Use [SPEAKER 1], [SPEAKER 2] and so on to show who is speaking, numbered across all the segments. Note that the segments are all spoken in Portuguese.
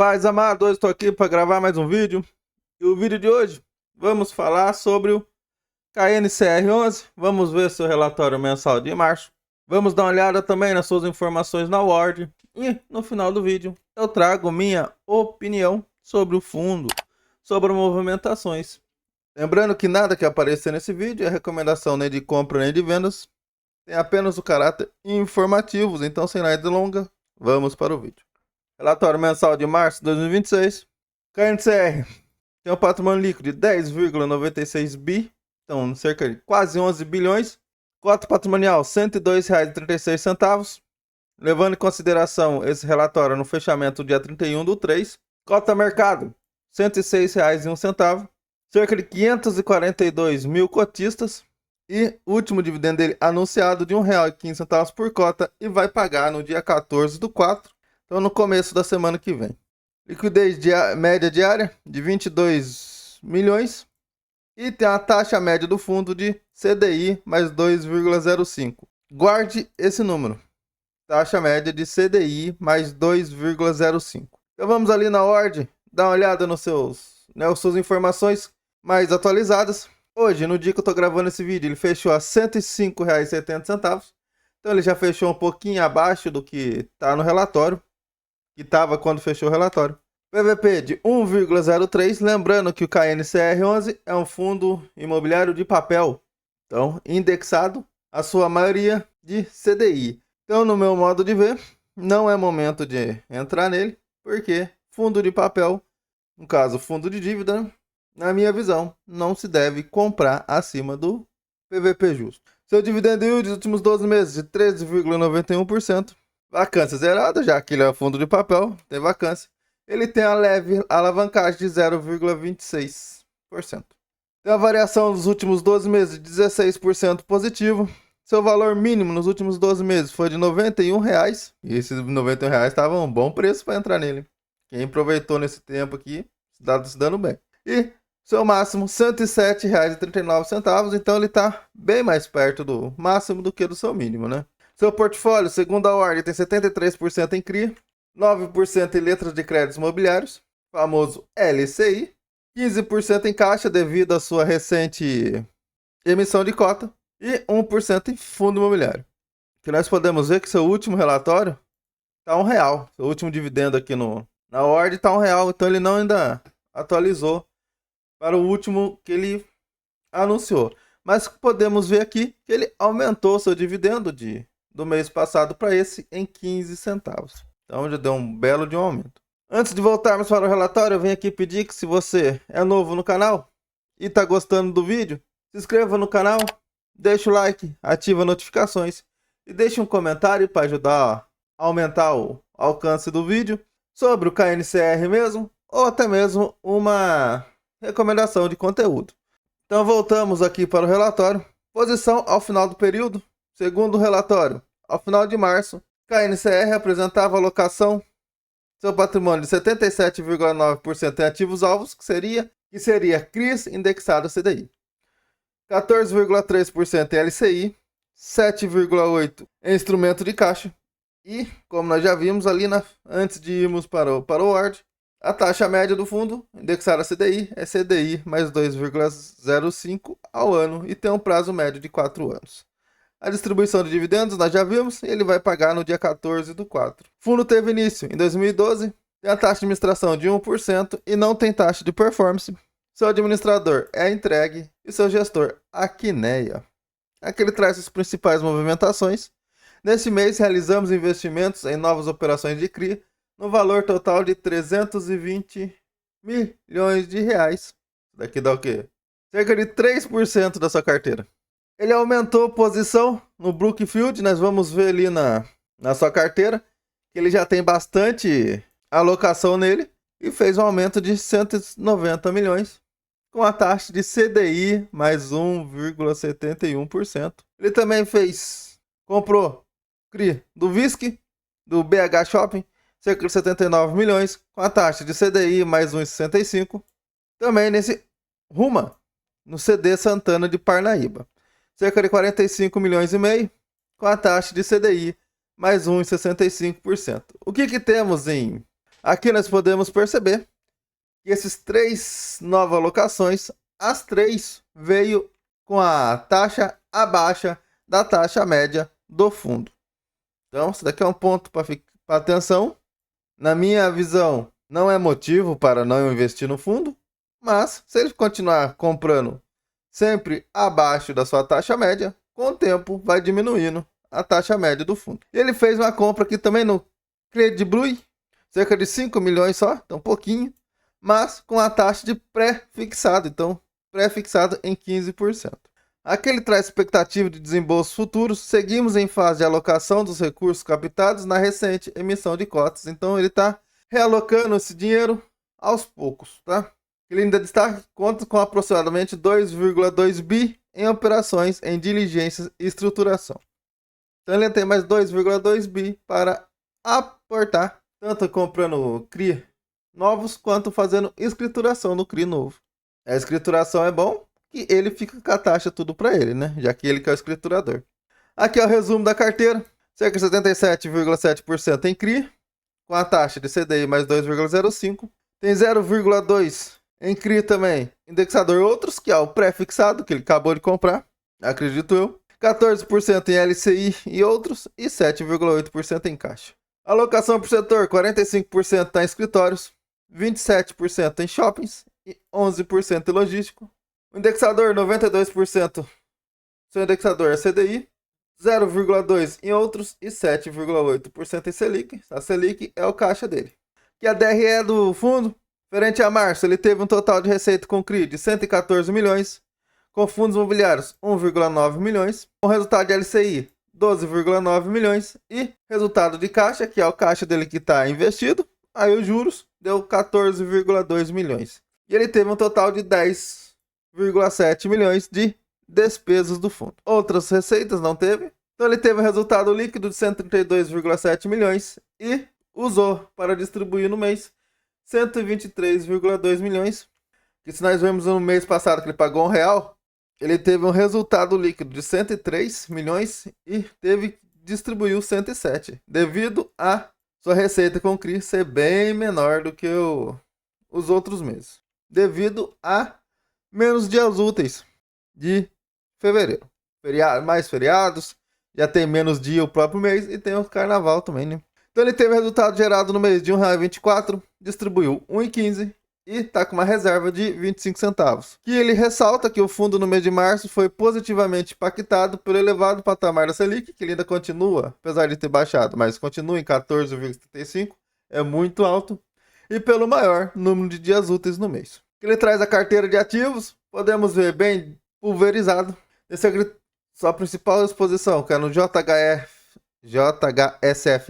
[SPEAKER 1] Rapaz amado, hoje estou aqui para gravar mais um vídeo. E o vídeo de hoje, vamos falar sobre o KNCR11. Vamos ver seu relatório mensal de março. Vamos dar uma olhada também nas suas informações na Word. E no final do vídeo, eu trago minha opinião sobre o fundo, sobre movimentações. Lembrando que nada que aparecer nesse vídeo é recomendação nem de compra nem de vendas. Tem apenas o caráter informativo. Então, sem mais delongas, vamos para o vídeo. Relatório mensal de março de 2026. KNCR tem um patrimônio líquido de 10,96 bi, então cerca de quase 11 bilhões. Cota patrimonial R$ 102,36, levando em consideração esse relatório no fechamento dia 31/3. Cota mercado R$ 106,01, cerca de 542 mil cotistas. E o último dividendo dele anunciado de R$ 1,15 por cota e vai pagar no dia 14/4. Então, no começo da semana que vem. Liquidez média diária de 22 milhões. E tem a taxa média do fundo de CDI mais 2,05. Guarde esse número. Taxa média de CDI mais 2,05. Então, vamos ali na ordem, dar uma olhada nos suas informações mais atualizadas. Hoje, no dia que eu estou gravando esse vídeo, ele fechou a R$ 105,70. Então, ele já fechou um pouquinho abaixo do que está no relatório. Que estava quando fechou o relatório. PVP de 1,03, lembrando que o KNCR11 é um fundo imobiliário de papel, então indexado a sua maioria de CDI. Então, no meu modo de ver, não é momento de entrar nele, porque fundo de papel, no caso fundo de dívida, na minha visão, não se deve comprar acima do PVP justo. Seu dividendo yield dos últimos 12 meses de 13,91%. Vacância zerada, já que ele é fundo de papel, tem vacância. Ele tem a leve alavancagem de 0,26%. Tem a variação dos últimos 12 meses de 16% positivo. Seu valor mínimo nos últimos 12 meses foi de R$ 91. E esses R$ 91 estavam um bom preço para entrar nele. Quem aproveitou nesse tempo aqui, está se dando bem. E seu máximo, R$ 107,39. Então ele está bem mais perto do máximo do que do seu mínimo, né? Seu portfólio, segundo a ordem, tem 73% em CRI, 9% em letras de créditos imobiliários, famoso LCI, 15% em caixa devido à sua recente emissão de cota e 1% em fundo imobiliário. Que nós podemos ver que seu último relatório está R$1. Seu último dividendo aqui na ordem está R$1, então ele não ainda atualizou para o último que ele anunciou. Mas podemos ver aqui que ele aumentou seu dividendo do mês passado para esse em 15 centavos. Então já deu um belo de um aumento. Antes de voltarmos para o relatório, eu venho aqui pedir que, se você é novo no canal e está gostando do vídeo, se inscreva no canal, deixa o like, ativa as notificações e deixe um comentário para ajudar a aumentar o alcance do vídeo sobre o KNCR mesmo, ou até mesmo uma recomendação de conteúdo. Então voltamos aqui para o relatório. Posição ao final do período. Segundo o relatório, ao final de março, KNCR apresentava alocação seu patrimônio de 77,9% em ativos alvos, que seria CRIs indexado a CDI, 14,3% em LCI, 7,8% em instrumento de caixa e, como nós já vimos ali antes de irmos para o Word, a taxa média do fundo indexada a CDI é CDI mais 2,05 ao ano e tem um prazo médio de 4 anos. A distribuição de dividendos nós já vimos, ele vai pagar no dia 14/4. O fundo teve início em 2012, tem a taxa de administração de 1% e não tem taxa de performance. Seu administrador é a Entregue e seu gestor a Quineia. Aqui ele traz as principais movimentações. Neste mês realizamos investimentos em novas operações de CRI no valor total de 320 milhões de reais. Daqui dá o quê? Cerca de 3% da sua carteira. Ele aumentou posição no Brookfield, nós vamos ver ali na sua carteira, que ele já tem bastante alocação nele, e fez um aumento de 190 milhões, com a taxa de CDI mais 1,71%. Ele também comprou CRI do VISC, do BH Shopping, cerca de 79 milhões, com a taxa de CDI mais 1,65%. Também nesse Ruma, no CD Santana de Parnaíba, cerca de 45 milhões e meio, com a taxa de CDI mais 1,65%. O que temos em Aqui nós podemos perceber que esses 3 novas alocações, as 3 veio com a taxa abaixo da taxa média do fundo. Então, isso daqui é um ponto para atenção. Na minha visão, não é motivo para não investir no fundo, mas se ele continuar comprando sempre abaixo da sua taxa média, com o tempo vai diminuindo a taxa média do fundo. E ele fez uma compra aqui também no Credblue, cerca de 5 milhões só, então pouquinho, mas com a taxa de pré-fixado, então pré-fixado em 15%. Aqui ele traz expectativa de desembolsos futuros. Seguimos em fase de alocação dos recursos captados na recente emissão de cotas. Então ele está realocando esse dinheiro aos poucos, tá? Ele ainda está conta com aproximadamente 2,2 bi em operações em diligências e estruturação. Então ele tem mais 2,2 bi para aportar, tanto comprando CRI novos quanto fazendo escrituração no CRI novo. A escrituração é bom que ele fica com a taxa tudo para ele, né? Já que ele que é o escriturador. Aqui é o resumo da carteira. Cerca de 77,7% em CRI, com a taxa de CDI mais 2,05. Tem 0,2% em CRI também, indexador outros, que é o pré-fixado, que ele acabou de comprar, acredito eu. 14% em LCI e outros, e 7,8% em caixa. Alocação por setor, 45% está em escritórios, 27% em shoppings e 11% em logístico. O indexador, 92%, seu indexador é CDI, 0,2% em outros e 7,8% em Selic. A Selic é o caixa dele. Que a DRE do fundo, referente a março, ele teve um total de receita com CRI de 114 milhões, com fundos imobiliários 1,9 milhões, com resultado de LCI 12,9 milhões e resultado de caixa, que é o caixa dele que está investido, aí os juros deu 14,2 milhões. E ele teve um total de 10,7 milhões de despesas do fundo. Outras receitas não teve. Então ele teve um resultado líquido de 132,7 milhões e usou para distribuir no mês 123,2 milhões. Que se nós vemos no mês passado que ele pagou R$1, ele teve um resultado líquido de 103 milhões e distribuiu 107, devido a sua receita com CRI ser bem menor do que os outros meses, devido a menos dias úteis de fevereiro. Mais feriados, já tem menos dia o próprio mês e tem o carnaval também, né? Então ele teve resultado gerado no mês de R$1,24, distribuiu R$1,15 e está com uma reserva de 25 centavos. Que ele ressalta que o fundo no mês de março foi positivamente impactado pelo elevado patamar da Selic, que ele ainda continua, apesar de ter baixado, mas continua em 14,75, é muito alto, e pelo maior número de dias úteis no mês. Ele traz a carteira de ativos, podemos ver bem pulverizado. Sua principal exposição, que é no JHSF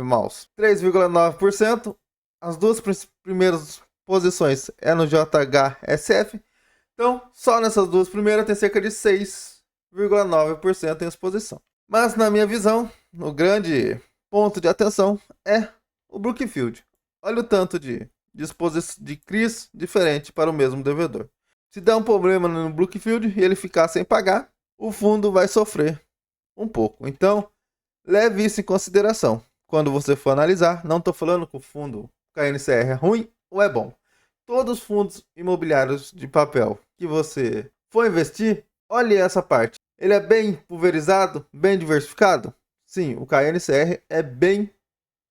[SPEAKER 1] Mouse, 3,9%. As duas primeiras posições é no JHSF. Então, só nessas duas primeiras tem cerca de 6,9% em exposição. Mas, na minha visão, o grande ponto de atenção é o Brookfield. Olha o tanto de CRIs diferente para o mesmo devedor. Se der um problema no Brookfield e ele ficar sem pagar, o fundo vai sofrer um pouco. Então, leve isso em consideração quando você for analisar. Não estou falando que o fundo KNCR é ruim ou é bom. Todos os fundos imobiliários de papel que você for investir, olhe essa parte. Ele é bem pulverizado, bem diversificado? Sim, o KNCR é bem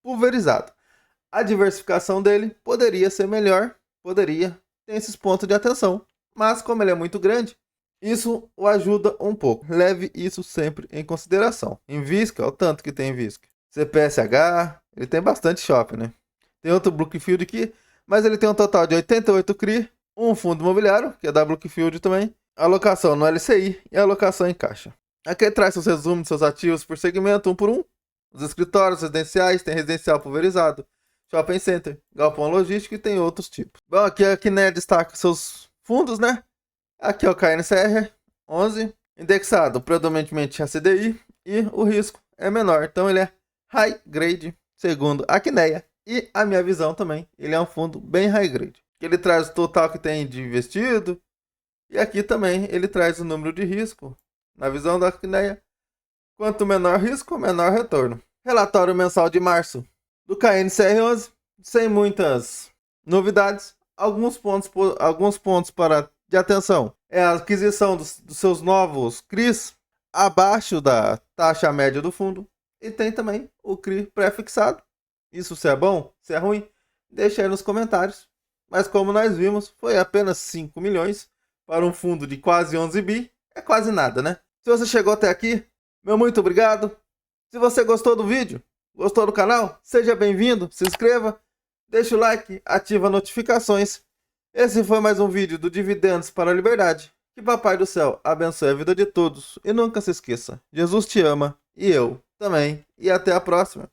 [SPEAKER 1] pulverizado. A diversificação dele poderia ser melhor, tem esses pontos de atenção. Mas como ele é muito grande, isso o ajuda um pouco. Leve isso sempre em consideração. Em Visca, olha o tanto que tem em Visca. CPSH, ele tem bastante shopping, né? Tem outro Brookfield aqui, mas ele tem um total de 88 CRI, um fundo imobiliário, que é da Brookfield também, alocação no LCI e alocação em caixa. Aqui ele traz os resumos de seus ativos por segmento, um por um. Os escritórios residenciais, tem residencial pulverizado, shopping center, galpão logístico e tem outros tipos. Bom, aqui a Quiné destaca seus fundos, né? Aqui é o KNCR 11, indexado predominantemente a CDI e o risco é menor. Então ele é high grade, segundo a Quineia. E a minha visão também, ele é um fundo bem high grade. Ele traz o total que tem de investido e aqui também ele traz o número de risco. Na visão da Quineia, quanto menor risco, menor retorno. Relatório mensal de março do KNCR 11. sem muitas novidades. Alguns pontos de atenção. É a aquisição dos seus novos CRIs abaixo da taxa média do fundo. E tem também o CRI pré-fixado. Isso se é bom, se é ruim, deixa aí nos comentários. Mas como nós vimos, foi apenas 5 milhões para um fundo de quase 11 bi. É quase nada, né? Se você chegou até aqui, meu muito obrigado. Se você gostou do vídeo, gostou do canal, seja bem-vindo, se inscreva, deixa o like, ativa as notificações. Esse foi mais um vídeo do Dividendos para a Liberdade. Que Papai do Céu abençoe a vida de todos. E nunca se esqueça, Jesus te ama e eu também. E até a próxima.